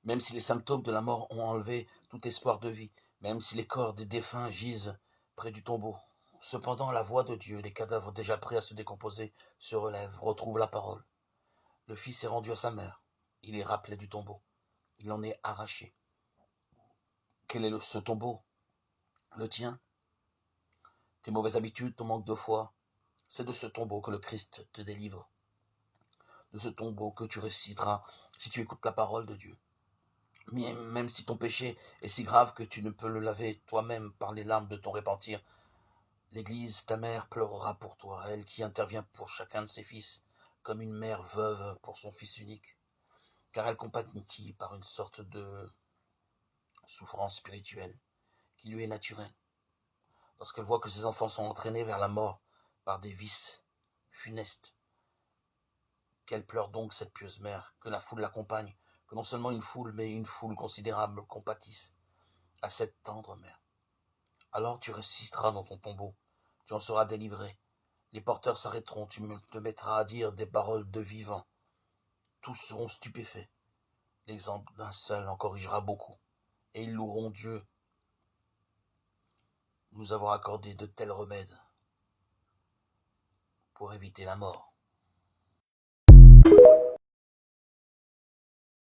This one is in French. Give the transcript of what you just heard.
même si les symptômes de la mort ont enlevé tout espoir de vie, même si les corps des défunts gisent près du tombeau. Cependant, la voix de Dieu, les cadavres déjà prêts à se décomposer, se relèvent, retrouvent la parole. Le fils est rendu à sa mère. Il est rappelé du tombeau. Il en est arraché. Quel est ce tombeau? Le tien? Tes mauvaises habitudes, ton manque de foi? C'est de ce tombeau que le Christ te délivre. De ce tombeau que tu réciteras si tu écoutes la parole de Dieu. Même si ton péché est si grave que tu ne peux le laver toi-même par les larmes de ton repentir, l'Église, ta mère, pleurera pour toi, elle qui intervient pour chacun de ses fils, comme une mère veuve pour son fils unique, car elle compatit par une sorte de souffrance spirituelle qui lui est naturelle, lorsqu'elle voit que ses enfants sont entraînés vers la mort par des vices funestes. Qu'elle pleure donc cette pieuse mère, que la foule l'accompagne, que non seulement une foule, mais une foule considérable compatisse à cette tendre mère. Alors tu réciteras dans ton tombeau, tu en seras délivré. Les porteurs s'arrêteront, tu te mettras à dire des paroles de vivant. Tous seront stupéfaits. L'exemple d'un seul en corrigera beaucoup, et ils loueront Dieu de nous avoir accordé de tels remèdes pour éviter la mort.